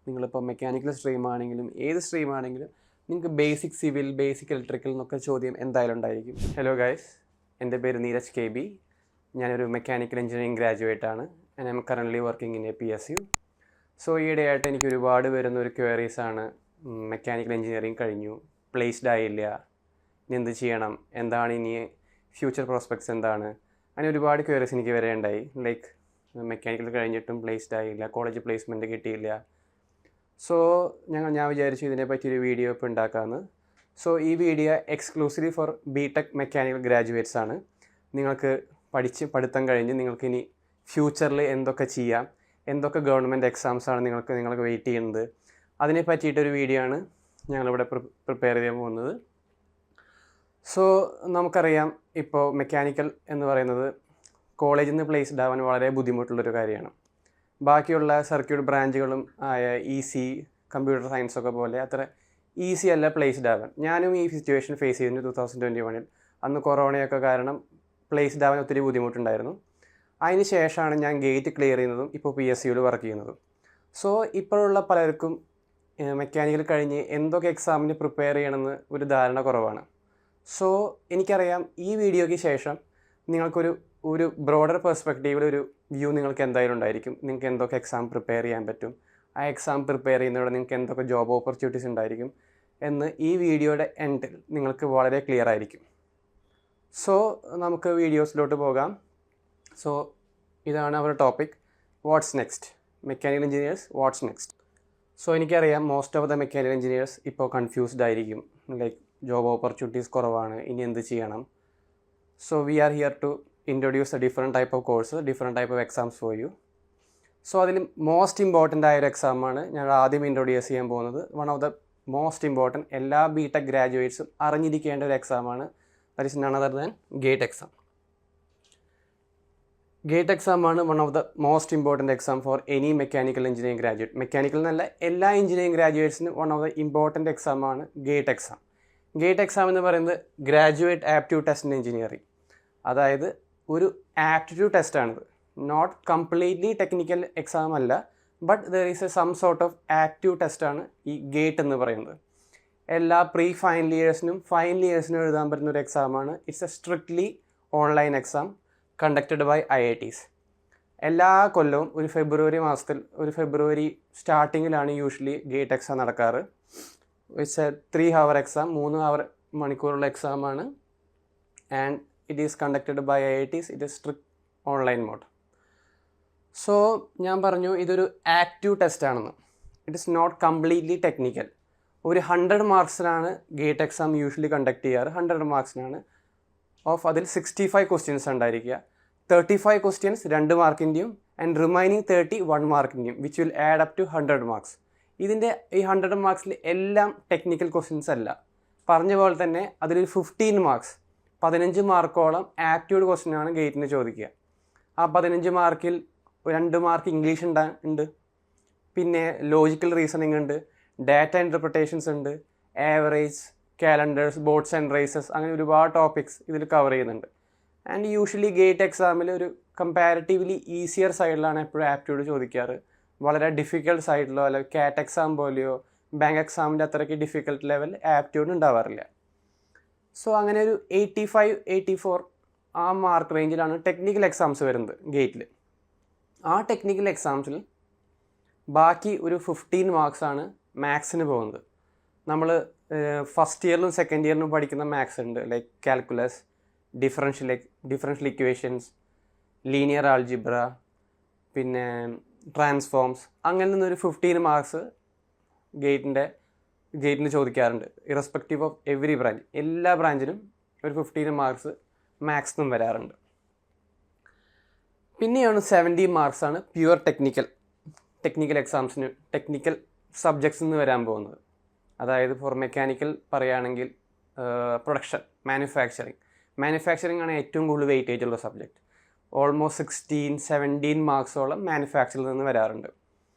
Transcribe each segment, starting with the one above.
നിങ്ങളിപ്പോൾ mechanical stream ആണെങ്കിലും ഏത് സ്ട്രീം ആണെങ്കിലും നിങ്ങൾക്ക് ബേസിക് സിവിൽ ബേസിക് ഇലക്ട്രിക്കൽ എന്നൊക്കെ ചോദ്യം എന്തായാലും ഉണ്ടായിരിക്കും. ഹലോ ഗൈസ്, എൻ്റെ പേര് നീരജ് KB. ഞാനൊരു മെക്കാനിക്കൽ എഞ്ചിനീയറിംഗ് ഗ്രാജുവേറ്റ് ആണ്. I am currently working in PSU. So ഈയിടെയായിട്ട് എനിക്ക് ഒരുപാട് വരുന്ന ഒരു ക്വയറീസാണ്, മെക്കാനിക്കൽ എഞ്ചിനീയറിംഗ് കഴിഞ്ഞു, പ്ലേസ്ഡ് ആയില്ല, ഇനി എന്ത് ചെയ്യണം, എന്താണ് ഇനി ഫ്യൂച്ചർ പ്രോസ്പെക്ട്സ് എന്താണ്, അങ്ങനെ ഒരുപാട് ക്വയറീസ് എനിക്ക് വരെയുണ്ടായി. ലൈക്ക് മെക്കാനിക്കൽ കഴിഞ്ഞിട്ടും പ്ലേസ്ഡ് ആയില്ല, കോളേജ് പ്ലേസ്മെൻറ്റ് കിട്ടിയില്ല. സോ ഞാൻ വിചാരിച്ചു ഇതിനെപ്പറ്റി ഒരു വീഡിയോ ഇപ്പോൾ ഉണ്ടാക്കാമെന്ന്. സോ ഈ video exclusively for BTech mechanical graduates ആണ്. നിങ്ങൾക്ക് പഠിത്തം കഴിഞ്ഞ് നിങ്ങൾക്ക് ഇനി ഫ്യൂച്ചറിൽ എന്തൊക്കെ ചെയ്യാം, എന്തൊക്കെ ഗവൺമെൻറ് എക്സാംസാണ് നിങ്ങൾക്ക് വെയിറ്റ് ചെയ്യുന്നത്, അതിനെ പറ്റിയിട്ടൊരു വീഡിയോ ആണ് ഞങ്ങളിവിടെ പ്രിപ്പയർ ചെയ്യാൻ പോകുന്നത്. സോ നമുക്കറിയാം, ഇപ്പോൾ മെക്കാനിക്കൽ എന്ന് പറയുന്നത് കോളേജിൽ നിന്ന് പ്ലേസ്ഡ് ആവാൻ വളരെ ബുദ്ധിമുട്ടുള്ളൊരു കാര്യമാണ്. ബാക്കിയുള്ള സർക്യൂട്ട് ബ്രാഞ്ചുകളും ആയ EC, കമ്പ്യൂട്ടർ സയൻസൊക്കെ പോലെ അത്ര ഈസി അല്ല പ്ലേസ്ഡ് ആവാൻ. ഞാനും ഈ സിറ്റുവേഷൻ ഫേസ് ചെയ്തിരുന്നു 2021. അന്ന് കൊറോണയൊക്കെ കാരണം പ്ലേസ്ഡ് ആവാൻ ഒത്തിരി ബുദ്ധിമുട്ടുണ്ടായിരുന്നു. അതിന് ശേഷമാണ് ഞാൻ ഗേറ്റ് ക്ലിയർ ചെയ്യുന്നതും ഇപ്പോൾ PSUവിൽ വർക്ക് ചെയ്യുന്നതും. സോ ഇപ്പോഴുള്ള പലർക്കും മെക്കാനിക്കൽ കഴിഞ്ഞ് എന്തൊക്കെ എക്സാമിന് പ്രിപ്പയർ ചെയ്യണമെന്ന് ഒരു ധാരണ കുറവാണ്. സോ എനിക്കറിയാം ഈ വീഡിയോയ്ക്ക് ശേഷം നിങ്ങൾക്കൊരു ബ്രോഡർ പെർസ്പെക്റ്റീവിൽ ഒരു വ്യൂ നിങ്ങൾക്ക് എന്തായാലും ഉണ്ടായിരിക്കും. നിങ്ങൾക്ക് എന്തൊക്കെ എക്സാം പ്രിപ്പയർ ചെയ്യാൻ പറ്റും, ആ എക്സാം പ്രിപ്പയർ ചെയ്യുന്നതോടെ നിങ്ങൾക്ക് എന്തൊക്കെ ജോബ് ഓപ്പർച്യൂണിറ്റീസ് ഉണ്ടായിരിക്കും എന്ന് ഈ വീഡിയോയുടെ എൻഡിൽ നിങ്ങൾക്ക് വളരെ ക്ലിയർ ആയിരിക്കും. സോ നമുക്ക് വീഡിയോസിലോട്ട് പോകാം. സോ ഇതാണ് അവരുടെ topic, what's next, mechanical engineers what's next. So എനിക്കറിയാം most of the mechanical engineers ഇപ്പോൾ കൺഫ്യൂസ്ഡ് ആയിരിക്കും. ലൈക്ക് ജോബ് ഓപ്പർച്യൂണിറ്റീസ് കുറവാണ്, ഇനി എന്ത് ചെയ്യണം. So we are here to introduce a different type of course, different type of exams for you. So അതിൽ most important ആയൊരു എക്സാമാണ് ഞാൻ ആദ്യം ഇൻട്രൊഡ്യൂസ് ചെയ്യാൻ പോകുന്നത്. One of the most important, എല്ലാ BTech ഗ്രാജുവേറ്റ്സും അറിഞ്ഞിരിക്കേണ്ട ഒരു എക്സാമാണ്. That is none other than GATE exam. GATE എക്സാമാണ് one of the most important exam for any mechanical engineering graduate. Mechanical എന്നല്ല, എല്ലാ എഞ്ചിനീയറിംഗ് ഗ്രാജുവേറ്റ്സിനും വൺ ഓഫ് ദ ഇമ്പോർട്ടൻറ്റ് എക്സാമാണ് ഗേറ്റ് എക്സാം. ഗേറ്റ് എക്സാം എന്ന് പറയുന്നത് graduate aptitude test in engineering. അതായത് ഒരു aptitude ടെസ്റ്റാണിത്. നോട്ട് കംപ്ലീറ്റ്ലി ടെക്നിക്കൽ എക്സാം അല്ല, but there is a some sort of aptitude ടെസ്റ്റാണ് ഈ ഗേറ്റ് എന്ന് പറയുന്നത്. എല്ലാ ഫൈനൽ ഇയേഴ്സിനും എഴുതാൻ പറ്റുന്ന ഒരു എക്സാമാണ്. It's a strictly online exam conducted by IITs. എല്ലാ കൊല്ലവും ഒരു ഫെബ്രുവരി സ്റ്റാർട്ടിങ്ങിലാണ് യൂഷ്വലി ഗേറ്റ് എക്സാം നടക്കാറ്. ഇറ്റ്സ് എ 3 hour എക്സാം, 3 മണിക്കൂറുള്ള എക്സാമാണ്. And it is conducted by IITs. It is strict online mode. So ഞാൻ പറഞ്ഞു ഇതൊരു ആക്റ്റീവ് ടെസ്റ്റ് ആണെന്ന്. It is not completely technical. ഒരു 100 മാർക്സിനാണ് ഗേറ്റ് എക്സാം യൂഷ്വലി കണ്ടക്ട് ചെയ്യാറ്. 100 മാർക്സിനാണ്. അതിൽ 65 ക്വസ്റ്റ്യൻസ് ഉണ്ടായിരിക്കുക. 35 ക്വസ്റ്റ്യൻസ് 2 മാർക്കിൻ്റെയും ആൻഡ് റിമൈനിങ് 30 1 മാർക്കിൻ്റെയും, which will add up to 100 marks. ഇതിൻ്റെ ഈ 100 മാർക്സിൽ എല്ലാം ടെക്നിക്കൽ ക്വസ്റ്റ്യൻസ് അല്ല. പറഞ്ഞ പോലെ തന്നെ അതിലൊരു 15 മാർക്സ്, 15 മാർക്കോളം ആപ്റ്റ്യൂഡ് ക്വസ്റ്റ്യനാണ് ഗേറ്റിന് ചോദിക്കുക. ആ 15 മാർക്കിൽ 2 മാർക്ക് ഇംഗ്ലീഷ് ഉണ്ട്, പിന്നെ ലോജിക്കൽ റീസണിങ് ഉണ്ട്, ഡാറ്റ ഇൻ്റർപ്രിട്ടേഷൻസ് ഉണ്ട്, average, calendars, boats and races, അങ്ങനെ ഒരുപാട് ടോപ്പിക്സ് ഇതിൽ കവർ ചെയ്യുന്നുണ്ട്. ആൻഡ് യൂഷ്വലി ഗേറ്റ് എക്സാമിൽ ഒരു കമ്പാരിറ്റീവ്ലി ഈസിയർ സൈഡിലാണ് എപ്പോഴും ആപ്റ്റ്യൂഡ് ചോദിക്കാറ്. വളരെ ഡിഫിക്കൽട്ട് സൈഡിലോ അല്ലെങ്കിൽ കാറ്റ് എക്സാം പോലെയോ ബാങ്ക് എക്സാമിൻ്റെ അത്രയ്ക്ക് ഡിഫിക്കൽട്ട് ലെവൽ ആപ്റ്റ്യൂഡ് ഉണ്ടാവാറില്ല. സോ അങ്ങനെ ഒരു 85-84 ആ മാർക്ക് റേഞ്ചിലാണ് ടെക്നിക്കൽ എക്സാംസ് വരുന്നത് ഗേറ്റിൽ. ആ ടെക്നിക്കൽ എക്സാംസിൽ ബാക്കി ഒരു 15 മാർക്സാണ് മാത്സിന് പോകുന്നത്. നമ്മൾ ഫസ്റ്റ് ഇയറിലും സെക്കൻഡ് ഇയറിലും പഠിക്കുന്ന മാത്സ് ഉണ്ട്, like calculus, differential equations, linear algebra, പിന്നെ ട്രാൻസ്ഫോംസ്. അങ്ങനെ നിന്നൊരു 15 മാർക്സ് ഗേറ്റിന് ചോദിക്കാറുണ്ട്. ഇറസ്പെക്റ്റീവ് ഓഫ് എവറി ബ്രാഞ്ച്, എല്ലാ ബ്രാഞ്ചിനും ഒരു 15 മാർക്സ് മാത്സിനും വരാറുണ്ട്. പിന്നെയാണ് 70 മാർക്സാണ് പ്യുവർ ടെക്നിക്കൽ എക്സാംസിന്, ടെക്നിക്കൽ സബ്ജക്ട്സിൽ നിന്ന് വരാൻ പോകുന്നത്. അതായത് ഫോർ മെക്കാനിക്കൽ പറയുകയാണെങ്കിൽ പ്രൊഡക്ഷൻ, മാനുഫാക്ചറിങ് ആണ് ഏറ്റവും കൂടുതൽ വെയിറ്റേജ് ഉള്ള സബ്ജക്റ്റ്. ഓൾമോസ്റ്റ് 16-17 മാർക്സോളം മാനുഫാക്ചറിൽ നിന്ന് വരാറുണ്ട്.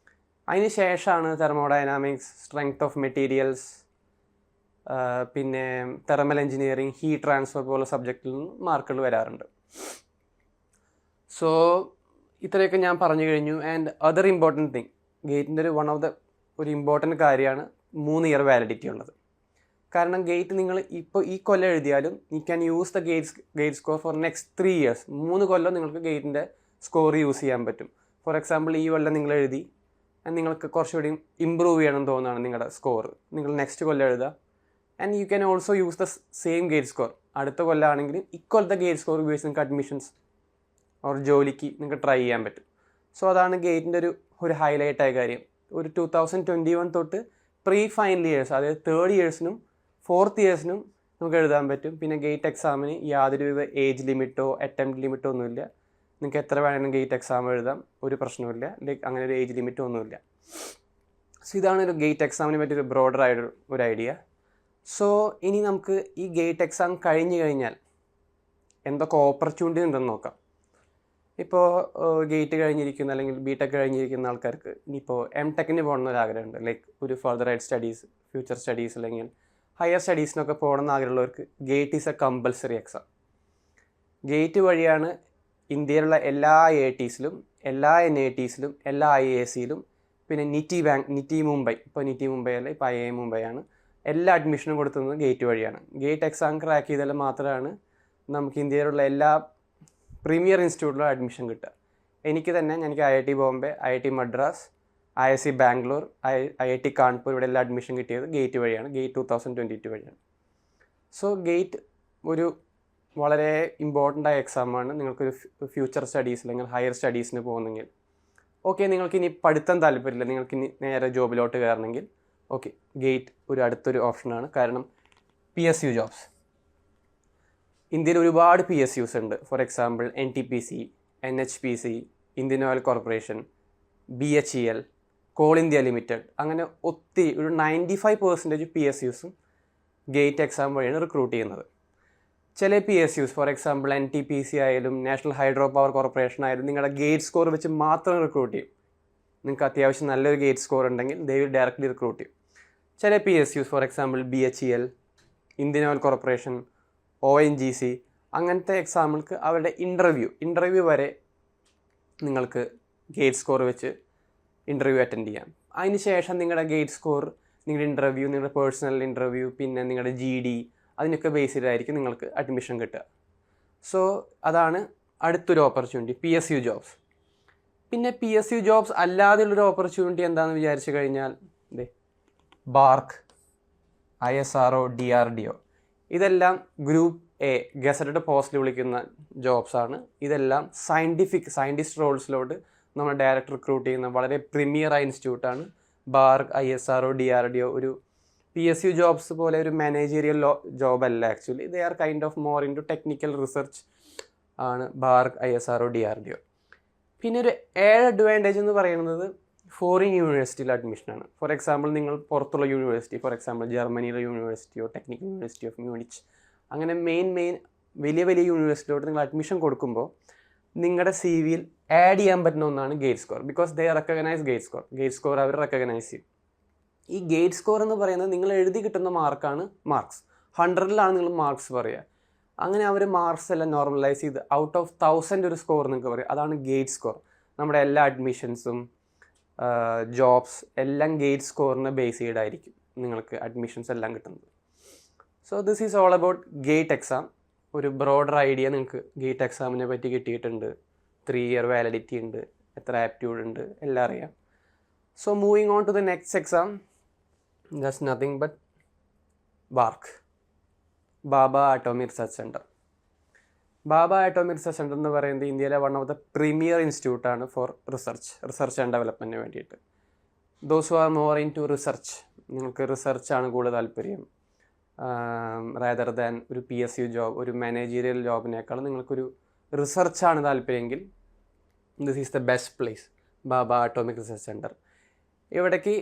അതിന് ശേഷമാണ് തെർമോഡൈനാമിക്സ്, സ്ട്രെങ്ത് ഓഫ് മെറ്റീരിയൽസ്, പിന്നെ തെർമൽ എഞ്ചിനീയറിംഗ്, ഹീറ്റ് ട്രാൻസ്ഫർ പോലുള്ള സബ്ജക്റ്റിൽ നിന്ന് മാർക്കുകൾ വരാറുണ്ട്. സോ ഇത്രയൊക്കെ ഞാൻ പറഞ്ഞു കഴിഞ്ഞു. ആൻഡ് അതർ ഇമ്പോർട്ടൻറ്റ് തിങ്, ഗേറ്റിൻ്റെ ഒരു വൺ ഓഫ് ദ ഒരു ഇമ്പോർട്ടൻറ്റ് കാര്യമാണ് 3 ഇയർ വാലിഡിറ്റി ഉള്ളത്. കാരണം ഗേറ്റ് നിങ്ങൾ ഇപ്പോൾ ഈ കൊല്ലം എഴുതിയാലും you can use the GATE score for next 3 years. 3 കൊല്ലം നിങ്ങൾക്ക് ഗേറ്റിൻ്റെ സ്കോർ യൂസ് ചെയ്യാൻ പറ്റും. ഫോർ എക്സാമ്പിൾ ഈ കൊല്ലം നിങ്ങൾ എഴുതി, നിങ്ങൾക്ക് കുറച്ചുകൂടി ഇമ്പ്രൂവ് ചെയ്യണം തോന്നുകയാണ് നിങ്ങളുടെ സ്കോർ, നിങ്ങൾ നെക്സ്റ്റ് കൊല്ലം എഴുതുക. And you can also use the same gate score. അടുത്ത കൊല്ലമാണെങ്കിലും ഇക്കൊല്ലത്തെ ഗേറ്റ് സ്കോർ ഉപയോഗിച്ച് നിങ്ങൾക്ക് അഡ്മിഷൻസ് ഓർ ജോലിക്ക് നിങ്ങൾക്ക് ട്രൈ ചെയ്യാൻ പറ്റും. സോ അതാണ് ഗേറ്റിൻ്റെ ഒരു ഹൈലൈറ്റായ കാര്യം. ഒരു 2021 തൊട്ട് പ്രീ ഫൈനൽ ഇയേഴ്സ്, അതായത് 3rd ഇയേഴ്സിനും 4th ഇയേഴ്സിനും നമുക്ക് എഴുതാൻ പറ്റും. പിന്നെ ഗേറ്റ് എക്സാമിന് യാതൊരുവിധ ഏജ് ലിമിറ്റോ അറ്റംപ്റ്റ് ലിമിറ്റോ ഒന്നുമില്ല. നിങ്ങൾക്ക് എത്ര വേണമെങ്കിലും ഗേറ്റ് എക്സാം എഴുതാം, ഒരു പ്രശ്നവുമില്ല. ലൈക്ക് അങ്ങനെ ഒരു ഏജ് ലിമിറ്റോ ഒന്നുമില്ല. സോ ഇതാണ് ഒരു ഗേറ്റ് എക്സാമിനെ പറ്റിയൊരു ബ്രോഡറായിട്ടൊരു ഒരു ഐഡിയ. സോ ഇനി നമുക്ക് ഈ ഗേറ്റ് എക്സാം കഴിഞ്ഞ് കഴിഞ്ഞാൽ എന്തൊക്കെ ഓപ്പർച്യൂണിറ്റി ഉണ്ടെന്ന് നോക്കാം. ഇപ്പോൾ ഗേറ്റ് കഴിഞ്ഞിരിക്കുന്ന അല്ലെങ്കിൽ ബിടെക് കഴിഞ്ഞിരിക്കുന്ന ആൾക്കാർക്ക് ഇനിയിപ്പോൾ എംടെക്കിന് പോകണമെന്നൊരു ആഗ്രഹമുണ്ട്. ലൈക്ക് ഒരു ഫർദർ ആയിട്ട് സ്റ്റഡീസ്, ഫ്യൂച്ചർ സ്റ്റഡീസ് അല്ലെങ്കിൽ ഹയർ സ്റ്റഡീസിനൊക്കെ പോകണമെന്ന് ആഗ്രഹമുള്ളവർക്ക് GATE is a compulsory exam. GATE വഴിയാണ് ഇന്ത്യയിലുള്ള എല്ലാ IITസിലും എല്ലാ NITസിലും എല്ലാ IIScയിലും പിന്നെ നിറ്റി മുംബൈ, ഇപ്പോൾ നിറ്റി മുംബൈ അല്ല, ഇപ്പോൾ IIM മുംബൈ ആണ്, എല്ലാ അഡ്മിഷനും കൊടുക്കുന്നത് ഗേറ്റ് വഴിയാണ്. ഗേറ്റ് എക്സാം ക്രാക്ക് ചെയ്താൽ മാത്രമാണ് നമുക്ക് ഇന്ത്യയിലുള്ള എല്ലാ പ്രീമിയർ ഇൻസ്റ്റിറ്റ്യൂട്ടിലും അഡ്മിഷൻ കിട്ടുക. എനിക്ക് IIT Bombay, IIT Madras, IISc Bangalore, IIT Kanpur, ഇവിടെ എല്ലാം അഡ്മിഷൻ കിട്ടിയത് ഗേറ്റ് വഴിയാണ്. ഗേറ്റ് 2022 വഴിയാണ്. സോ ഗേറ്റ് ഒരു വളരെ ഇമ്പോർട്ടൻ്റ് ആയ എക്സാമാണ്. നിങ്ങൾക്കൊരു ഫ്യൂച്ചർ സ്റ്റഡീസ് അല്ലെങ്കിൽ ഹയർ സ്റ്റഡീസിന് പോകുന്നെങ്കിൽ, ഓക്കെ നിങ്ങൾക്കിനി പഠിത്തം താല്പര്യമില്ല, നിങ്ങൾക്കിനി നേരെ ജോബിലോട്ട് കയറണമെങ്കിൽ ഓക്കെ ഗേറ്റ് അടുത്തൊരു ഓപ്ഷനാണ്. കാരണം PSU ജോബ്സ്, ഇന്ത്യയിൽ ഒരുപാട് PSUs ഉണ്ട്. For example NTPC, NHPC, Indian oil corporation, BHEL, call India limited, അങ്ങനെ ഒത്തിരി ഒരു 95% PSUസും ഗേറ്റ് എക്സാം വഴിയാണ് റിക്രൂട്ട് ചെയ്യുന്നത്. ചില PSUs ഫോർ എക്സാമ്പിൾ NTPC ആയാലും നാഷണൽ ഹൈഡ്രോ പവർ കോർപ്പറേഷൻ ആയാലും നിങ്ങളുടെ ഗേറ്റ് സ്കോർ വെച്ച് മാത്രം റിക്രൂട്ട് ചെയ്യും. നിങ്ങൾക്ക് അത്യാവശ്യം നല്ലൊരു ഗേറ്റ് സ്കോർ ഉണ്ടെങ്കിൽ ദേ വിൽ ഡയറക്റ്റ്ലി റിക്രൂട്ട് ചെയ്യും. ചില PSUs for example BHEL, Indian oil corporation, ONGC, അങ്ങനത്തെ എക്സാമുകൾക്ക് അവരുടെ ഇൻ്റർവ്യൂ വരെ നിങ്ങൾക്ക് ഗേറ്റ് സ്കോർ വെച്ച് ഇൻ്റർവ്യൂ അറ്റൻഡ് ചെയ്യാം. അതിന് ശേഷം നിങ്ങളുടെ ഗേറ്റ് സ്കോർ, നിങ്ങളുടെ ഇൻ്റർവ്യൂ, നിങ്ങളുടെ പേഴ്സണൽ ഇൻ്റർവ്യൂ, പിന്നെ നിങ്ങളുടെ GD, അതിനൊക്കെ ബേസ് ചെയ്തായിരിക്കും നിങ്ങൾക്ക് അഡ്മിഷൻ കിട്ടുക. സോ അതാണ് അടുത്തൊരു ഓപ്പർച്യൂണിറ്റി, PSU ജോബ്സ്. പിന്നെ PSU ജോബ്സ് അല്ലാതെയുള്ളൊരു ഓപ്പർച്യൂണിറ്റി എന്താണെന്ന് വിചാരിച്ചു കഴിഞ്ഞാൽ ബാർക്ക്, ISRO, DRDO, ഇതെല്ലാം ഗ്രൂപ്പ് A ഗസറ്റഡ് പോസ്റ്റിൽ വിളിക്കുന്ന ജോബ്സാണ്. ഇതെല്ലാം സയൻറ്റിസ്റ്റ് റോൾസിലോട്ട് നമ്മൾ ഡയറക്റ്റ് റിക്രൂട്ട് ചെയ്യുന്ന വളരെ പ്രീമിയർ ഇൻസ്റ്റിറ്റ്യൂട്ടാണ് ബാർക്ക്, ISRO, DRDO. ഒരു PSU ജോബ്സ് പോലെ ഒരു മാനേജീരിയൽ ജോബ് അല്ല actually. They are kind of more into technical research ആണ് ബാർക്ക്, ISRO, DRDO. പിന്നെ ഒരു അഡ്വാൻറ്റേജ് എന്ന് പറയുന്നത് ഫോറിൻ യൂണിവേഴ്സിറ്റിയിൽ അഡ്മിഷനാണ്. ഫോർ എക്സാമ്പിൾ നിങ്ങൾ പുറത്തുള്ള യൂണിവേഴ്സിറ്റി, ഫോർ എക്സാമ്പിൾ ജർമ്മനിയിലെ യൂണിവേഴ്സിറ്റിയോ ടെക്നിക്കൽ യൂണിവേഴ്സിറ്റി ഓഫ് മ്യൂണിച്ച്, അങ്ങനെ മെയിൻ വലിയ യൂണിവേഴ്സിറ്റിയിലോട്ട് നിങ്ങൾ അഡ്മിഷൻ കൊടുക്കുമ്പോൾ നിങ്ങളുടെ CVയിൽ ആഡ് ചെയ്യാൻ പറ്റുന്ന ഒന്നാണ് GATE score. Because they recognise GATE score അവർ റെക്കഗ്നൈസ് ചെയ്യും. ഈ ഗേറ്റ് സ്കോർ എന്ന് പറയുന്നത് നിങ്ങൾ എഴുതി കിട്ടുന്ന മാർക്കാണ്. മാർക്സ് 100ലാണ് നിങ്ങൾ മാർക്സ് പറയുക. അങ്ങനെ അവർ മാർക്സ് എല്ലാം നോർമലൈസ് ചെയ്ത് ഔട്ട് ഓഫ് 1000 ഒരു സ്കോർ നിങ്ങൾക്ക് പറയും. അതാണ് ഗേറ്റ് സ്കോർ. നമ്മുടെ എല്ലാ അഡ്മിഷൻസും ജോബ്സ് എല്ലാം ഗേറ്റ് സ്കോറിനെ ബേസ് ചെയ്തായിരിക്കും നിങ്ങൾക്ക് അഡ്മിഷൻസ് എല്ലാം കിട്ടുന്നത്. So this is all about gate exam. ഒരു ബ്രോഡർ ഐഡിയ നിങ്ങൾക്ക് ഗേറ്റ് എക്സാമിനെ പറ്റി കിട്ടിയിട്ടുണ്ട്. 3 ഇയർ വാലിഡിറ്റി ഉണ്ട്, എത്ര ആപ്റ്റ്യൂഡ് ഉണ്ട്, എല്ലാം അറിയാം. So moving on to the next exam, that's nothing but BARC, Bhabha atomic research centre. Bhabha atomic research centre എന്ന് പറയുന്നത് ഇന്ത്യയിലെ വൺ ഓഫ് ദ പ്രീമിയർ ഇൻസ്റ്റിറ്റ്യൂട്ടാണ് ഫോർ റിസർച്ച് ആൻഡ് ഡെവലപ്മെൻറ്റിന് വേണ്ടിയിട്ട്. Those who are more into research, നിങ്ങൾക്ക് റിസർച്ചാണ് കൂടുതൽ താല്പര്യം റാദർ ദാൻ ഒരു PSU ജോബ്, ഒരു മാനേജീരിയൽ ജോബിനേക്കാളും നിങ്ങൾക്കൊരു റിസർച്ചാണ് താല്പര്യമെങ്കിൽ this is the best place, Bhabha atomic research centre. ഇവിടേക്ക്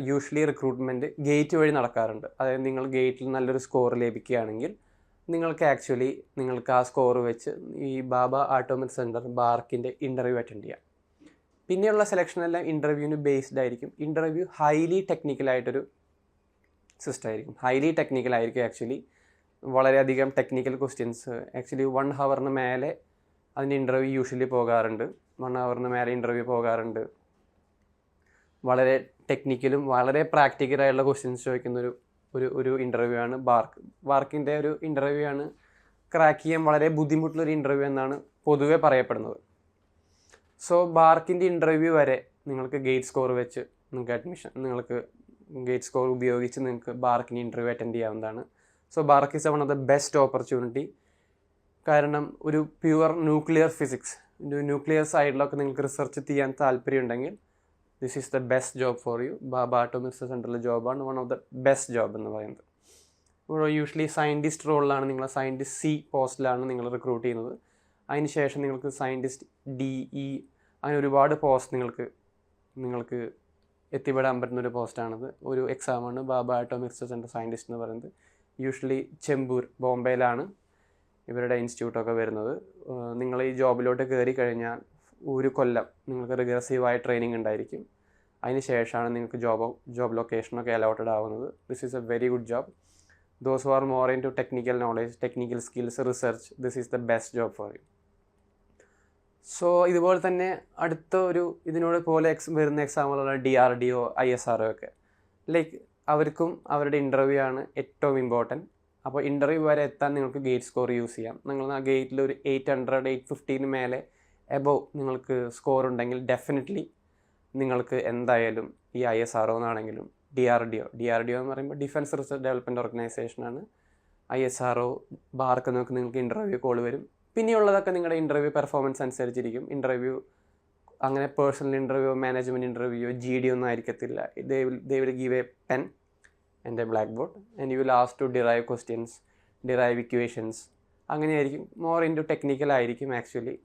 യൂഷ്വലി റിക്രൂട്ട്മെൻറ്റ് ഗേറ്റ് വഴി നടക്കാറുണ്ട്. അതായത് നിങ്ങൾ ഗേറ്റിൽ നല്ലൊരു സ്കോർ ലഭിക്കുകയാണെങ്കിൽ നിങ്ങൾക്ക് ആ സ്കോർ വെച്ച് ഈ ബാബ ആറ്റോമിക് സെൻറ്റർ ബാർക്കിൻ്റെ ഇൻ്റർവ്യൂ അറ്റൻഡ് ചെയ്യാം. പിന്നെയുള്ള സെലക്ഷനെല്ലാം ഇൻ്റർവ്യൂവിന് ബേസ്ഡ് ആയിരിക്കും. ഇൻ്റർവ്യൂ ഹൈലി ടെക്നിക്കലായിട്ടൊരു സിസ്റ്റം ആയിരിക്കും. ഹൈലി ടെക്നിക്കലായിരിക്കും ആക്ച്വലി. വളരെയധികം ടെക്നിക്കൽ ക്വസ്റ്റ്യൻസ് ആക്ച്വലി 1 ഹവറിന് മേലെ അതിൻ്റെ ഇൻ്റർവ്യൂ യൂഷ്വലി പോകാറുണ്ട്. 1 ഹവറിന് മേലെ ഇൻ്റർവ്യൂ പോകാറുണ്ട്. വളരെ ടെക്നിക്കലും വളരെ പ്രാക്ടിക്കലായുള്ള ക്വസ്റ്റ്യൻസ് ചോദിക്കുന്ന ഒരു ഇൻ്റർവ്യൂ ആണ് ബാർക്കിൻ്റെ ഒരു ഇൻ്റർവ്യൂ ആണ്. ക്രാക്ക് ചെയ്യാൻ വളരെ ബുദ്ധിമുട്ടുള്ളൊരു ഇൻ്റർവ്യൂ എന്നാണ് പൊതുവെ പറയപ്പെടുന്നത്. സോ ബാർക്കിൻ്റെ ഇൻ്റർവ്യൂ വരെ നിങ്ങൾക്ക് ഗേറ്റ് സ്കോർ വെച്ച് നിങ്ങൾക്ക് ഗേറ്റ് സ്കോർ ഉപയോഗിച്ച് നിങ്ങൾക്ക് ബാർക്കിൻ്റെ ഇൻ്റർവ്യൂ അറ്റൻഡ് ചെയ്യാവുന്നതാണ്. So BARC is one of the best opportunity. കാരണം ഒരു പ്യുവർ ന്യൂക്ലിയർ ഫിസിക്സ്, ന്യൂക്ലിയർ സൈഡിലൊക്കെ നിങ്ങൾക്ക് റിസർച്ച് ചെയ്യാൻ താല്പര്യമുണ്ടെങ്കിൽ this is the best job for you. Atomic research സെൻ്ററിലെ ജോബാണ് one of the best job എന്ന് പറയുന്നത്. ഇപ്പോൾ യൂഷ്വലി സയൻറ്റിസ്റ്റ് റോളിലാണ്, നിങ്ങൾ സയൻറ്റിസ്റ്റ് സി പോസ്റ്റിലാണ് നിങ്ങൾ റിക്രൂട്ട് ചെയ്യുന്നത്. അതിന് ശേഷം നിങ്ങൾക്ക് സയൻറ്റിസ്റ്റ് DE അങ്ങനെ ഒരുപാട് പോസ്റ്റ് നിങ്ങൾക്ക് എത്തിപ്പെടാൻ പറ്റുന്നൊരു പോസ്റ്റാണത്. ഒരു എക്സാമാണ് ആറ്റോമിക് റിസർച്ച് സെൻ്റർ സയൻറ്റിസ്റ്റ് എന്ന് പറയുന്നത്. യൂഷ്വലി ചെമ്പൂർ, ബോംബെയിലാണ് ഇവരുടെ ഇൻസ്റ്റിറ്റ്യൂട്ടൊക്കെ വരുന്നത്. നിങ്ങൾ ഈ ജോബിലോട്ട് കയറി കഴിഞ്ഞാൽ ഒരു കൊല്ലം നിങ്ങൾക്ക് റിഗ്രസീവായ ട്രെയിനിങ് ഉണ്ടായിരിക്കും. അതിന് ശേഷമാണ് നിങ്ങൾക്ക് ജോബ് ലൊക്കേഷനൊക്കെ അലോട്ടഡ് ആവുന്നത്. This is a very good job. Those who are more into technical knowledge, technical skills, research, this is the best job for you. So ഇതുപോലെ തന്നെ അടുത്ത ഇതിനോട് പോലെ വരുന്ന എക്സാമ്പിളുള്ള DRDO, ISRO ഒക്കെ ലൈക്ക് അവർക്കും അവരുടെ ഇൻ്റർവ്യൂ ആണ് ഏറ്റവും ഇമ്പോർട്ടൻറ്റ്. അപ്പോൾ ഇൻ്റർവ്യൂ വരെ എത്താൻ നിങ്ങൾക്ക് ഗേറ്റ് സ്കോർ യൂസ് ചെയ്യാം. നിങ്ങൾ ആ ഗേറ്റിൽ ഒരു 800, 850 മേലെ എബോവ് നിങ്ങൾക്ക് സ്കോർ ഉണ്ടെങ്കിൽ ഡെഫിനറ്റ്ലി നിങ്ങൾക്ക് എന്തായാലും ഈ ISRO എന്നാണെങ്കിലും DRDO എന്ന് പറയുമ്പോൾ ഡിഫൻസ് റിസർച്ച് ഡെവലപ്മെൻറ്റ് ഓർഗനൈസേഷനാണ്. ISRO, ബാർക്ക് എന്നൊക്കെ നിങ്ങൾക്ക് ഇൻ്റർവ്യൂ കോൾ വരും. പിന്നെയുള്ളതൊക്കെ നിങ്ങളുടെ ഇൻ്റർവ്യൂ പെർഫോമൻസ് അനുസരിച്ചിരിക്കും. ഇൻ്റർവ്യൂ അങ്ങനെ personal interview, management interview, GD ഒന്നും ആയിരിക്കത്തില്ല. they will give a pen and a blackboard and you will ask to derive questions, derive equations. അങ്ങനെയായിരിക്കും. മോർ ഇൻറ്റു ടെക്നിക്കൽ ആയിരിക്കും. ആക്ച്വലി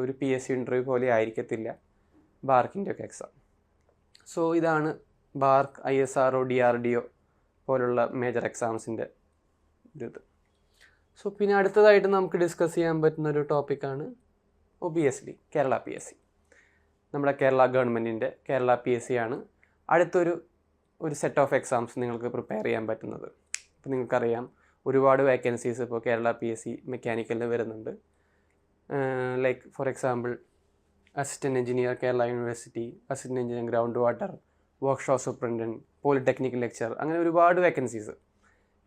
ഒരു PSC ഇൻ്റർവ്യൂ പോലെ ആയിരിക്കത്തില്ല ബാർക്കിൻ്റെ ഒക്കെ എക്സാം. സോ ഇതാണ് ബാർക്ക്, ISRO, DRDO പോലുള്ള മേജർ എക്സാംസിൻ്റെ ഇത്. സോ പിന്നെ അടുത്തതായിട്ട് നമുക്ക് ഡിസ്കസ് ചെയ്യാൻ പറ്റുന്നൊരു ടോപ്പിക്കാണ് ഒബിയസ്ലി കേരള PSC. നമ്മുടെ കേരള ഗവൺമെൻറ്റിൻ്റെ കേരള PSC ആണ് അടുത്തൊരു സെറ്റ് ഓഫ് എക്സാംസ് നിങ്ങൾക്ക് പ്രിപ്പയർ ചെയ്യാൻ പറ്റുന്നത്. ഇപ്പോൾ നിങ്ങൾക്കറിയാം ഒരുപാട് വേക്കൻസീസ് ഇപ്പോൾ കേരള PSC മെക്കാനിക്കലിൽ വരുന്നുണ്ട്. Like for example assistant engineer Kerala university, assistant engineer ground water, workshop superintendent, polytechnical lecture, അങ്ങനെ ഒരുപാട് വേക്കൻസീസ്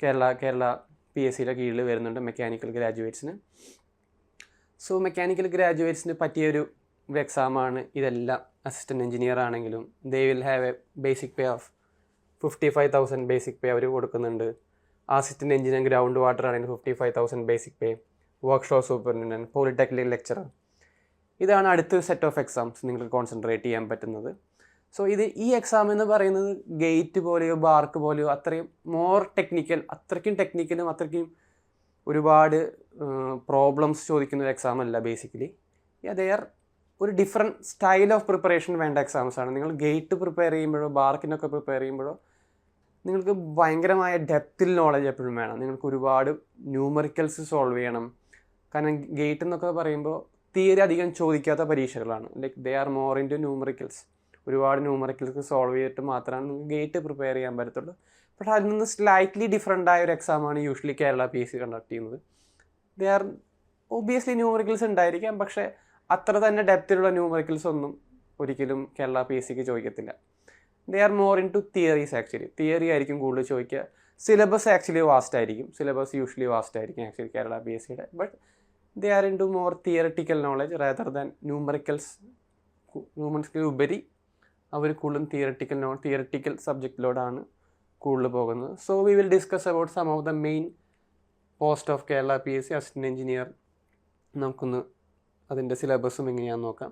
കേരള PSCയുടെ കീഴിൽ വരുന്നുണ്ട് മെക്കാനിക്കൽ ഗ്രാജുവേറ്റ്സിന്. സോ മെക്കാനിക്കൽ ഗ്രാജുവേറ്റ്സിന് പറ്റിയൊരു എക്സാമാണ് ഇതെല്ലാം. അസിസ്റ്റൻറ്റ് എഞ്ചിനീയർ ആണെങ്കിലും they will have a basic pay of 55,000 basic pay അവർ കൊടുക്കുന്നുണ്ട്. അസിസ്റ്റൻറ്റ് എഞ്ചിനീയർ ഗ്രൗണ്ട് വാട്ടർ ആണെങ്കിൽ 55,000 basic pay, workshop superintendent, polytechnical lecturer. ഇതാണ് അടുത്തൊരു സെറ്റ് ഓഫ് എക്സാംസ് നിങ്ങൾക്ക് കോൺസെൻട്രേറ്റ് ചെയ്യാൻ പറ്റുന്നത്. സോ ഈ എക്സാം എന്ന് പറയുന്നത് ഗേറ്റ് പോലെയോ ബാർക്ക് പോലെയോ അത്രയും മോർ ടെക്നിക്കൽ, അത്രയ്ക്കും ടെക്നിക്കലും അത്രയ്ക്കും ഒരുപാട് പ്രോബ്ലംസ് ചോദിക്കുന്ന ഒരു എക്സാം അല്ല. ബേസിക്കലി ദേ ആർ ഒരു ഡിഫറെൻറ്റ് സ്റ്റൈൽ ഓഫ് പ്രിപ്പറേഷൻ വേണ്ട എക്സാംസാണ്. നിങ്ങൾ ഗേറ്റ് പ്രിപ്പയർ ചെയ്യുമ്പോഴോ ബാർക്കിനൊക്കെ പ്രിപ്പയർ ചെയ്യുമ്പോഴോ നിങ്ങൾക്ക് ഭയങ്കരമായ ഡെപ്തിൽ നോളജ് എപ്പോഴും വേണം. നിങ്ങൾക്ക് ഒരുപാട് ന്യൂമറിക്കൽസ് സോൾവ് ചെയ്യണം. കാരണം ഗേറ്റ് എന്നൊക്കെ പറയുമ്പോൾ തിയറി അധികം ചോദിക്കാത്ത പരീക്ഷകളാണ്. Like they are more into numericals. ഒരുപാട് ന്യൂമറിക്കൽസ് സോൾവ് ചെയ്തിട്ട് മാത്രമാണ് നിങ്ങൾക്ക് ഗേറ്റ് പ്രിപ്പയർ ചെയ്യാൻ പറ്റത്തുള്ളൂ. പക്ഷേ അതിൽ നിന്ന് സ്ലൈറ്റ്ലി ഡിഫറെൻ്റ് ആയ ഒരു എക്സാമാണ് യൂഷ്വലി കേരള PSC കണ്ടക്ട് ചെയ്യുന്നത്. ദേ ആർ ഒബിയസ്ലി ന്യൂമറിക്കൽസ് ഉണ്ടായിരിക്കാം, പക്ഷേ അത്ര തന്നെ ഡെപ്തിലുള്ള ന്യൂമറിക്കൽസ് ഒന്നും ഒരിക്കലും കേരള PSCക്ക് ചോദിക്കത്തില്ല. They are more into theories. Actually theory ആയിരിക്കും കൂടുതൽ ചോദിക്കുക. സിലബസ് ആക്ച്വലി വാസ്റ്റ് ആയിരിക്കും. സിലബസ് യൂഷ്വലി വാസ്റ്റ് ആയിരിക്കും ആക്ച്വലി കേരള PSCയുടെ. But they are into more theoretical knowledge rather than numericals ഉപരി അവർ കൂടുതലും തിയററ്റിക്കൽ സബ്ജക്റ്റിലോടാണ് കൂടുതൽ പോകുന്നത്. So we will discuss about some of the main post of Kerala PSC assistant engineer. നമുക്കൊന്ന് അതിൻ്റെ സിലബസും എങ്ങനെയാണെന്ന് നോക്കാം.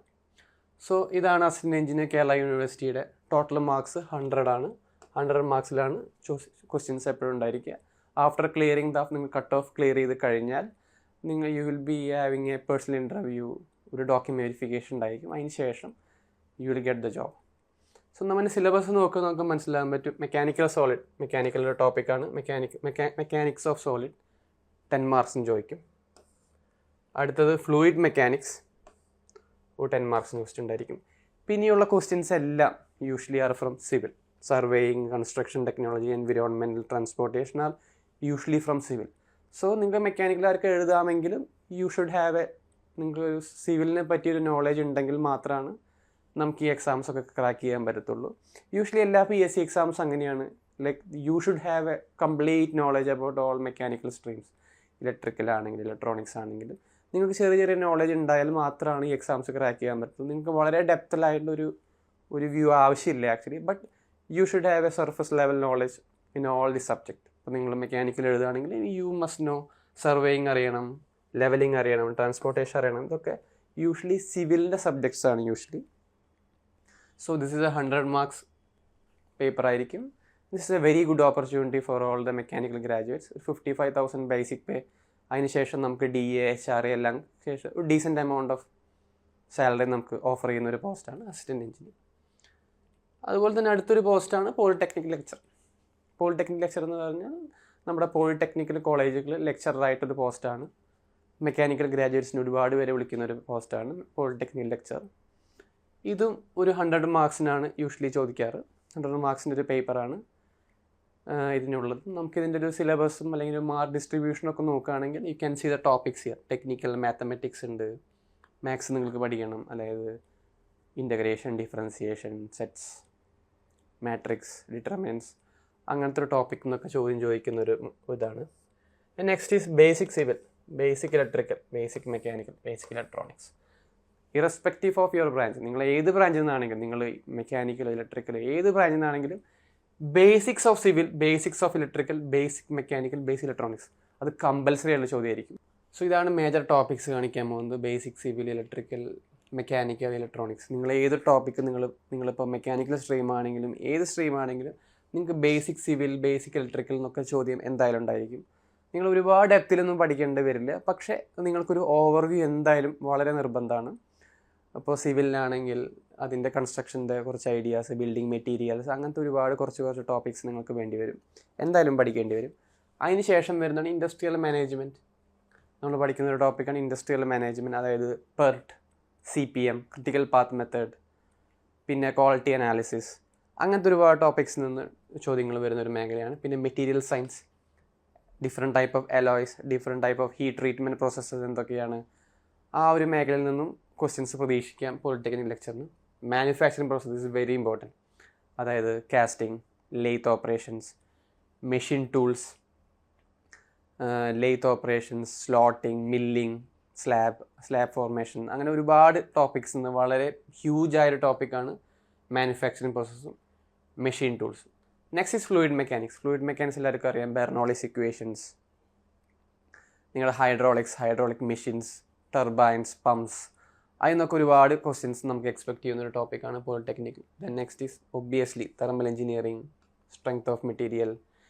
സോ ഇതാണ് അസിസ്റ്റൻറ്റ് എഞ്ചിനീയർ കേരള യൂണിവേഴ്സിറ്റിയുടെ ടോട്ടൽ മാർക്സ് 100 ആണ്. 100 മാർക്സിലാണ് ക്വസ്റ്റ്യൻസ് എപ്പോഴും ഉണ്ടായിരിക്കുക. ആഫ്റ്റർ ക്ലിയറിംഗ് നിങ്ങൾ കട്ട് ഓഫ് ക്ലിയർ ചെയ്ത് കഴിഞ്ഞാൽ you will be having A personal interview, ഒരു ഡോക്യുമെൻറ്റ് വെരിഫിക്കേഷൻ ഉണ്ടായിരിക്കും. അതിന് ശേഷം you will get the job. So നമ്മുടെ സിലബസ് നമുക്ക് മനസ്സിലാകാൻ പറ്റും. മെക്കാനിക്കൽ സോളിഡ്, മെക്കാനിക്കലിൻ്റെ ടോപ്പിക്കാണ്. മെക്കാനിക്സ് ഓഫ് സോളിഡ് 10 മാർക്സിന് ചോദിക്കും. അടുത്തത് ഫ്ലൂയിഡ് മെക്കാനിക്സ്, 10 മാർക്സിന് ക്വസ്റ്റ്യൻ ഉണ്ടായിരിക്കും. പിന്നെയുള്ള ക്വസ്റ്റ്യൻസ് എല്ലാം usually are from civil. Surveying, construction technology, environmental, transportation are usually from civil. So നിങ്ങൾക്ക് മെക്കാനിക്കലാർക്ക് എഴുതാമെങ്കിലും യു ഷുഡ് ഹാവ് നിങ്ങൾക്ക് സിവിലിനെ പറ്റിയൊരു നോളജ് ഉണ്ടെങ്കിൽ മാത്രമാണ് നമുക്ക് ഈ എക്സാംസൊക്കെ ക്രാക്ക് ചെയ്യാൻ പറ്റത്തുള്ളൂ. യൂഷ്വലി എല്ലാ PSC എക്സാംസ് അങ്ങനെയാണ്. Like you should have A complete knowledge about all mechanical streams. Electrical ആണെങ്കിലും ഇലക്ട്രോണിക്സ് ആണെങ്കിലും നിങ്ങൾക്ക് ചെറിയ ചെറിയ നോളജ് ഉണ്ടായാൽ മാത്രമാണ് ഈ എക്സാംസ് ക്രാക്ക് ചെയ്യാൻ പറ്റുള്ളൂ. നിങ്ങൾക്ക് വളരെ ഡെപ്തിലായിട്ടുള്ളൊരു വ്യൂ ആവശ്യമില്ല actually. But you should have a surface level knowledge in all the subject. അപ്പോൾ നിങ്ങൾ മെക്കാനിക്കൽ എഴുതുകയാണെങ്കിൽ യു മസ്റ്റ് നോ സർവേയിങ് അറിയണം, ലെവലിംഗ് അറിയണം, ട്രാൻസ്പോർട്ടേഷൻ അറിയണം. ഇതൊക്കെ യൂഷ്വലി സിവിലിൻ്റെ സബ്ജക്ട്സ് ആണ് usually. So this is a 100 marks paper ആയിരിക്കും. This is a very good opportunity for all the mechanical graduates. 55,000 basic pay, അതിനുശേഷം നമുക്ക് DA HRA എല്ലാം ശേഷം ഒരു ഡീസൻറ്റ് എമൗണ്ട് ഓഫ് സാലറി നമുക്ക് ഓഫർ ചെയ്യുന്ന ഒരു പോസ്റ്റാണ് അസിസ്റ്റൻറ്റ് എഞ്ചിനീയർ. അതുപോലെ തന്നെ അടുത്തൊരു പോസ്റ്റാണ് പോളിടെക്നിക് ലെക്ചർ. പോളിടെക്നിക് ലെക്ചർ എന്ന് പറഞ്ഞാൽ നമ്മുടെ പോളിടെക്നിക്കൽ കോളേജുകളിൽ ലെക്ചറായിട്ടൊരു പോസ്റ്റാണ്. മെക്കാനിക്കൽ ഗ്രാജുവേറ്റ്സിന് ഒരുപാട് പേരെ വിളിക്കുന്ന ഒരു പോസ്റ്റാണ് പോളിടെക്നിക് ലെക്ചർ. ഇതും ഒരു 100 മാർക്സിനാണ് യൂഷ്വലി ചോദിക്കാറ്. 100 മാർക്സിൻ്റെ ഒരു പേപ്പറാണ് ഇതിനുള്ളത്. നമുക്കിതിൻ്റെ ഒരു സിലബസും അല്ലെങ്കിൽ ഒരു മാർക്ക് ഡിസ്ട്രിബ്യൂഷനൊക്കെ നോക്കുകയാണെങ്കിൽ you can see the topics here. Technical mathematics ഉണ്ട്, മാത്സ് നിങ്ങൾക്ക് പഠിക്കണം, അതായത് integration, differentiation, sets, matrix, determinants, അങ്ങനത്തെ ഒരു ടോപ്പിക് എന്നൊക്കെ ചോദിക്കുന്നൊരു ഇതാണ്. Next is basic civil, basic electrical, basic mechanical, basic electronics. Irrespective of your branch, നിങ്ങൾ ഏത് ബ്രാഞ്ചിൽ നിന്നാണെങ്കിലും, നിങ്ങൾ മെക്കാനിക്കൽ, ഇലക്ട്രിക്കൽ ഏത് ബ്രാഞ്ചിൽ നിന്നാണെങ്കിലും basics of civil, basics of electrical, basic mechanical, basic electronics അത് കമ്പൽസറി ആയിട്ടുള്ള ചോദ്യമായിരിക്കും. സോ ഇതാണ് മേജർ ടോപ്പിക്സ് കാണിക്കാൻ പോകുന്നത്. Basic civil, electrical, mechanical, electronics. നിങ്ങൾ ഏത് ടോപ്പിക്ക് നിങ്ങളിപ്പോൾ മെക്കാനിക്കൽ സ്ട്രീം ആണെങ്കിലും ഏത് സ്ട്രീം ആണെങ്കിലും നിങ്ങൾക്ക് ബേസിക് സിവിൽ, ബേസിക് ഇലക്ട്രിക്കൽ എന്നൊക്കെ ചോദ്യം എന്തായാലും ഉണ്ടായിരിക്കും. നിങ്ങൾ ഒരുപാട് ഡെപ്തിലൊന്നും പഠിക്കേണ്ടി വരില്ല, പക്ഷേ നിങ്ങൾക്കൊരു ഓവർവ്യൂ എന്തായാലും വളരെ നിർബന്ധമാണ്. അപ്പോൾ സിവിലിനാണെങ്കിൽ അതിൻ്റെ കൺസ്ട്രക്ഷൻ്റെ കുറച്ച് ഐഡിയാസ്, ബിൽഡിംഗ് മെറ്റീരിയൽസ്, അങ്ങനത്തെ ഒരുപാട് കുറച്ച് ടോപ്പിക്സ് നിങ്ങൾക്ക് വേണ്ടി വരും, എന്തായാലും പഠിക്കേണ്ടി വരും. അതിന് ശേഷം വരുന്നതാണ് ഇൻഡസ്ട്രിയൽ മാനേജ്മെൻറ്റ്. നമ്മൾ പഠിക്കുന്ന ഒരു ടോപ്പിക്കാണ് ഇൻഡസ്ട്രിയൽ മാനേജ്മെൻറ്റ്, അതായത് PERT, CPM, critical path method, പിന്നെ ക്വാളിറ്റി അനാലിസിസ്, അങ്ങനത്തെ ഒരുപാട് ടോപ്പിക്സിൽ നിന്ന് ചോദ്യങ്ങൾ വരുന്നൊരു മേഖലയാണ്. പിന്നെ material science, different type of alloys, different type of heat treatment processes എന്തൊക്കെയാണ്, ആ ഒരു മേഖലയിൽ നിന്നും ക്വസ്റ്റ്യൻസ് പ്രതീക്ഷിക്കാം പോളിടെക്നിക് ലെക്ചറിന്. Manufacturing process is very important, അതായത് casting, lathe operations, machine tools, lathe operations, slotting, milling, slab formation, അങ്ങനെ ഒരുപാട് ടോപ്പിക്സ് നിന്ന് വളരെ ഹ്യൂജായൊരു ടോപ്പിക്കാണ് മാനുഫാക്ചറിങ് പ്രോസസ്സും മെഷീൻ ടൂൾസും. Next is fluid mechanics. Fluid mechanics എല്ലാവർക്കും അറിയാം, ബെർണോളിസ് ഇക്വേഷൻസ്, നിങ്ങളുടെ ഹൈഡ്രോളിക് മെഷീൻസ്, ടർബൈൻസ്, പമ്പ്സ്, അതിനൊക്കെ ഒരുപാട് ക്വസ്റ്റ്യൻസ് നമുക്ക് എക്സ്പെക്ട് ചെയ്യുന്ന ഒരു ടോപ്പിക്കാണ് polytechnic. Then next is obviously thermal engineering, strength of material.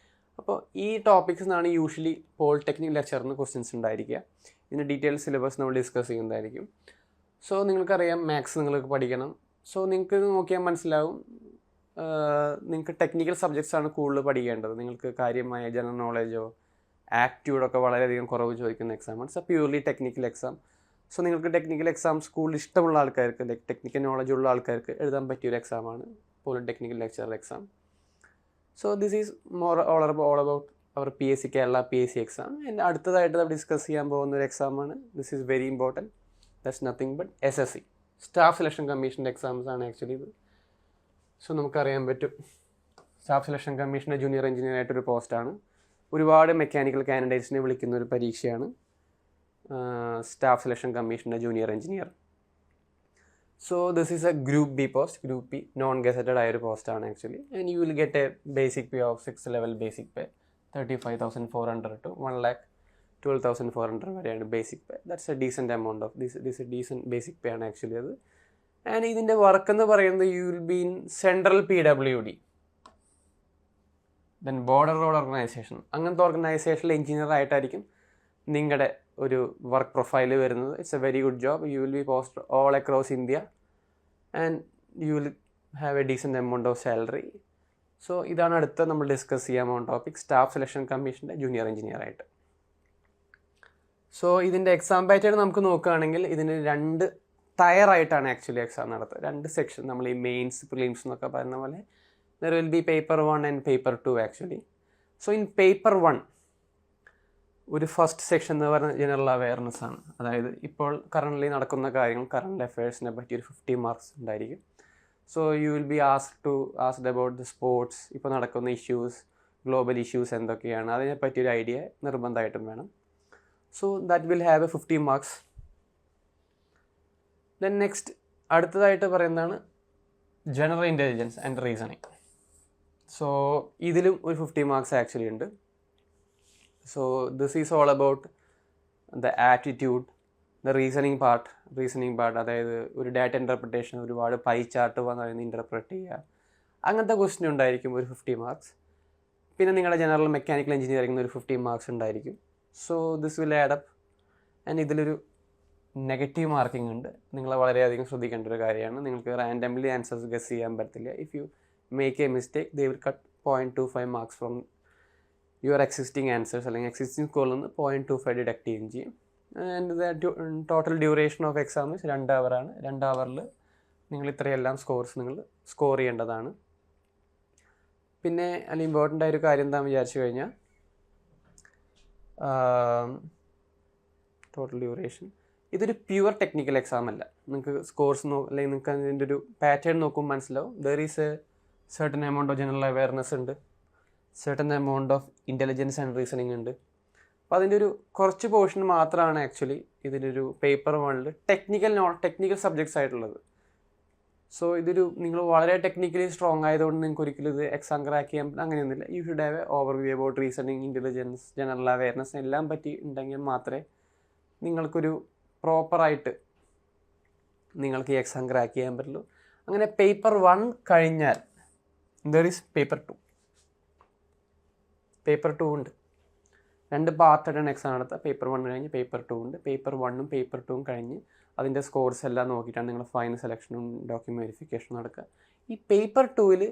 അപ്പോൾ ഈ ടോപ്പിക്സ് നിന്നാണ് യൂഷ്വലി പോളിടെക്നിക് ലെക്ചറിന് ക്വസ്റ്റ്യൻസ് ഉണ്ടായിരിക്കുക. ഇതിൻ്റെ ഡീറ്റെയിൽ സിലബസ് നമ്മൾ ഡിസ്കസ് ചെയ്യുന്നതായിരിക്കും. സോ നിങ്ങൾക്കറിയാം മാത്സ് നിങ്ങൾക്ക് പഠിക്കണം. സോ നിങ്ങൾക്ക് നോക്കിയാൽ മനസ്സിലാവും നിങ്ങൾക്ക് ടെക്നിക്കൽ സബ്ജക്ട്സ് ആണ് കൂടുതൽ പഠിക്കേണ്ടത്. നിങ്ങൾക്ക് കാര്യമായ ജനറൽ നോളജോ ആപ്റ്റ്യൂഡൊക്കെ വളരെയധികം കുറവ് ചോദിക്കുന്ന എക്സാമാണ്. It's a purely technical exam. So നിങ്ങൾക്ക് ടെക്നിക്കൽ എക്സാം സ്കൂളിൽ ഇഷ്ടമുള്ള ആൾക്കാർക്ക്, ലൈക്ക് ടെക്നിക്കൽ നോളജ് ഉള്ള ആൾക്കാർക്ക് എഴുതാൻ പറ്റിയൊരു എക്സാമാണ് polytechnical lecture exam. So this is all about our PSC Kerala PSC exam. And അടുത്തതായിട്ട് നമ്മൾ ഡിസ്കസ് ചെയ്യാൻ പോകുന്ന ഒരു എക്സാമാണ്, this is very important, that's nothing but SSC, staff selection കമ്മീഷൻ്റെ എക്സാംസ് ആണ് ആക്ച്വലി ഇത്. സോ നമുക്കറിയാൻ പറ്റും സ്റ്റാഫ് സെലക്ഷൻ കമ്മീഷൻ്റെ ജൂനിയർ എഞ്ചിനീയർ ആയിട്ടൊരു പോസ്റ്റാണ്. ഒരുപാട് മെക്കാനിക്കൽ കാൻഡിഡേറ്റ്സിനെ വിളിക്കുന്ന ഒരു പരീക്ഷയാണ് സ്റ്റാഫ് സെലക്ഷൻ കമ്മീഷൻ്റെ junior engineer. So this is a group B post, group B non gazetted ആയൊരു പോസ്റ്റാണ് actually. And you will get A basic pay of 6th level basic pay 35,400 to 1,12,400 വരെയാണ് basic pay. That's A decent amount of this decent basic pay ആണ് actually അത്. And ഇതിൻ്റെ work എന്ന് പറയുന്നത് you will be in central PWD, then border road organisation, അങ്ങനത്തെ ഓർഗനൈസേഷനിൽ engineer ആയിട്ടായിരിക്കും നിങ്ങളുടെ ഒരു വർക്ക് പ്രൊഫൈൽ വരുന്നത്. It's A very good job. You will be post all across India and you will have A decent amount of salary. So ഇതാണ് അടുത്ത നമ്മൾ discuss ചെയ്യാൻ പോകുന്ന ടോപ്പിക്, സ്റ്റാഫ് സെലക്ഷൻ കമ്മീഷൻ്റെ ജൂനിയർ എഞ്ചിനീയർ ആയിട്ട്. സോ ഇതിൻ്റെ exam pattern നമുക്ക് നോക്കുകയാണെങ്കിൽ ഇതിന് 2 ടയറായിട്ടാണ് ആക്ച്വലി എക്സാം നടത്തുക. 2 സെക്ഷൻ, നമ്മൾ ഈ മെയിൻസ് പ്രിലിംസ് എന്നൊക്കെ പറയുന്ന പോലെ there will be paper 1 and paper 2 actually. So in paper 1 ഒരു ഫസ്റ്റ് സെക്ഷൻ എന്ന് പറയുന്നത് ജനറൽ അവയർനെസ് ആണ്. അതായത് ഇപ്പോൾ കറൻ്റ്ലി നടക്കുന്ന കാര്യങ്ങൾ, കറണ്ട് അഫയേഴ്സിനെ പറ്റി ഒരു 50 മാർക്സ് ഉണ്ടായിരിക്കും. So you will be asked about the sports, ഇപ്പോൾ നടക്കുന്ന ഇഷ്യൂസ്, ഗ്ലോബൽ ഇഷ്യൂസ് എന്തൊക്കെയാണ്, അതിനെപ്പറ്റിയൊരു ഐഡിയ നിർബന്ധമായിട്ടും വേണം. So that will have A 50 marks. Then next അടുത്തതായിട്ട് പറയുന്നതാണ് general intelligence and reasoning. So ഇതിലും ഒരു 50 മാർക്സ് ആക്ച്വലി ഉണ്ട്. So this is all about the attitude, the reasoning part. അതായത് ഒരു ഡാറ്റ ഇൻ്റർപ്രിട്ടേഷൻ, ഒരുപാട് പൈ ചാർട്ട് വന്ന് ഇൻ്റർപ്രറ്റ് ചെയ്യുക, അങ്ങനത്തെ ക്വസ്റ്റ്യൻ ഉണ്ടായിരിക്കും ഒരു 50 മാർക്സ്. പിന്നെ നിങ്ങളുടെ ജനറൽ മെക്കാനിക്കൽ എഞ്ചിനീയറിംഗിന് ഒരു 50 മാർക്സ് ഉണ്ടായിരിക്കും. So this will add up. And ഇതിലൊരു നെഗറ്റീവ് മാർക്കിംഗ് ഉണ്ട്. നിങ്ങൾ വളരെയധികം ശ്രദ്ധിക്കേണ്ട ഒരു കാര്യമാണ്. നിങ്ങൾക്ക് റാൻഡംലി ആൻസേഴ്സ് ഗസ് ചെയ്യാൻ പറ്റില്ല. If you make A mistake they will cut 0.25 marks from your existing answers, അല്ലെങ്കിൽ എക്സിസ്റ്റിംഗ് സ്കോറിൽ നിന്ന് 0.25 ഡിഡക്റ്റ് ചെയ്യുകയും ചെയ്യും. And the total duration of exam 2 hour. 2 hourൽ നിങ്ങൾ ഇത്രയെല്ലാം നിങ്ങൾ സ്കോർ ചെയ്യേണ്ടതാണ്. പിന്നെ അതിൽ ഇമ്പോർട്ടൻ്റ് ആയൊരു കാര്യം എന്താണെന്ന് വിചാരിച്ചു കഴിഞ്ഞാൽ ടോട്ടൽ ഡ്യൂറേഷൻ, ഇതൊരു പ്യുവർ ടെക്നിക്കൽ എക്സാം അല്ല. നിങ്ങൾക്ക് സ്കോർസ് അല്ലെങ്കിൽ നിങ്ങൾക്ക് അതിൻ്റെ ഒരു പാറ്റേൺ നോക്കുമ്പോൾ മനസ്സിലാവും. There is a certain amount of general awareness ഉണ്ട്, certain amount of intelligence and reasoning ഉണ്ട്. അപ്പോൾ അതിൻ്റെ ഒരു കുറച്ച് പോർഷൻ മാത്രമാണ് ആക്ച്വലി ഇതിലൊരു പേപ്പർ 1 ടെക്നിക്കൽ സബ്ജക്ട്സ് ആയിട്ടുള്ളത്. സോ ഇതൊരു നിങ്ങൾ വളരെ ടെക്നിക്കലി സ്ട്രോങ് ആയതുകൊണ്ട് നിങ്ങൾക്ക് ഒരിക്കലും ഇത് എക്സാം ക്രാക്ക് ചെയ്യാൻ അങ്ങനെയൊന്നുമില്ല. U should have A overview about reasoning, intelligence, general awareness എല്ലാം പറ്റി ഉണ്ടെങ്കിൽ മാത്രമേ നിങ്ങൾക്കൊരു പ്രോപ്പറായിട്ട് നിങ്ങൾക്ക് ഈ എക്സാം ക്രാക്ക് ചെയ്യാൻ പറ്റുള്ളൂ. അങ്ങനെ പേപ്പർ 1 കഴിഞ്ഞാൽ ദർ ഈസ് പേപ്പർ 2. പേപ്പർ 2 ഉണ്ട്. 2 പാർട്ടായിട്ടാണ് എക്സാം നടത്തുക. പേപ്പർ 1 കഴിഞ്ഞ് പേപ്പർ 2 ഉണ്ട്. പേപ്പർ 1ഉം പേപ്പർ 2ഉം കഴിഞ്ഞ് അതിൻ്റെ സ്കോർസ് എല്ലാം നോക്കിയിട്ടാണ് നിങ്ങൾ ഫൈനൽ സെലക്ഷനും ഡോക്യുമെൻ്റ് വെരിഫിക്കേഷനും നടക്കുക. ഈ പേപ്പർ 2ൽ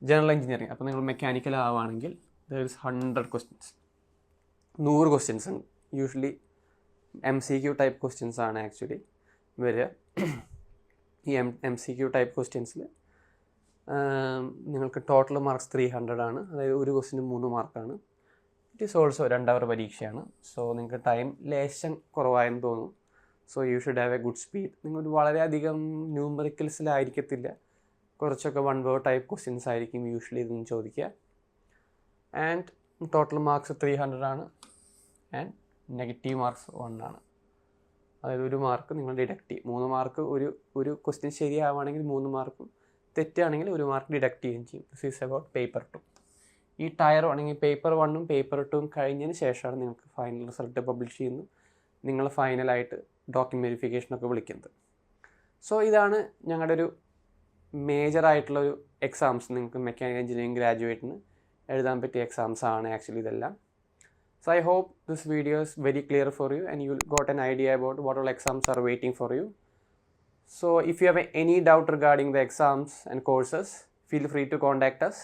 ജനറൽ എഞ്ചിനീയറിംഗ്, അപ്പോൾ നിങ്ങൾ മെക്കാനിക്കൽ ആവുകയാണെങ്കിൽ ദർ ഈസ് 100 ക്വസ്റ്റ്യൻസ്, 100 ക്വസ്റ്റ്യൻസ് ഉണ്ട്. യൂഷ്വലി MCQ ടൈപ്പ് ക്വസ്റ്റ്യൻസ് ആണ് ആക്ച്വലി വരിക. ഈ MCQ ടൈപ്പ് ക്വസ്റ്റ്യൻസിൽ നിങ്ങൾക്ക് ടോട്ടൽ മാർക്സ് 300 ആണ്. അതായത് ഒരു ക്വസ്റ്റ്യന് 3 മാർക്കാണ്. ഇറ്റ് ഈസ് ഓൾസോ 2 hour പരീക്ഷയാണ്. സോ നിങ്ങൾക്ക് ടൈം ലേശം കുറവായെന്ന് തോന്നും. So you should have a good speed. നിങ്ങൾ വളരെയധികം ന്യൂമറിക്കൽസിലായിരിക്കത്തില്ല, കുറച്ചൊക്കെ 1 word ടൈപ്പ് ക്വസ്റ്റ്യൻസ് ആയിരിക്കും യൂഷ്വലി ഇതിന് ചോദിക്കുക. ആൻഡ് ടോട്ടൽ മാർക്സ് 300 ആണ്. ആൻഡ് നെഗറ്റീവ് മാർക്സ് 1 ആണ്. അതായത് 1 മാർക്ക് നിങ്ങൾ ഡിഡക്റ്റ് ചെയ്യും. 3 മാർക്ക് ഒരു ക്വസ്റ്റ്യൻ ശരിയാവുകയാണെങ്കിൽ 3 മാർക്കും, തെറ്റാണെങ്കിൽ 1 മാർക്ക് ഡിഡക്റ്റ് ചെയ്യുകയും ചെയ്യും. This is about paper 2. ഈ ടയർ ആണെങ്കിൽ പേപ്പർ 1ഉം പേപ്പർ 2ഉം കഴിഞ്ഞതിന് ശേഷമാണ് നിങ്ങൾക്ക് ഫൈനൽ റിസൾട്ട് പബ്ലിഷ് ചെയ്യുന്നത്, നിങ്ങൾ ഫൈനലായിട്ട് ഡോക്യുമെൻ്റ് വെരിഫിക്കേഷനൊക്കെ വിളിക്കുന്നത്. സോ ഇതാണ് ഞങ്ങളുടെ ഒരു മേജറായിട്ടുള്ളൊരു എക്സാംസ്. നിങ്ങൾക്ക് മെക്കാനിക്കൽ എഞ്ചിനീയറിംഗ് ഗ്രാജുവേറ്റിന് എഴുതാൻ പറ്റിയ എക്സാംസ് ആണ് ആക്ച്വലി ഇതെല്ലാം. So I hope this video is very clear for you and you got an idea about what all exams are waiting for you. So if you have any doubt regarding the exams and courses, feel free to contact us.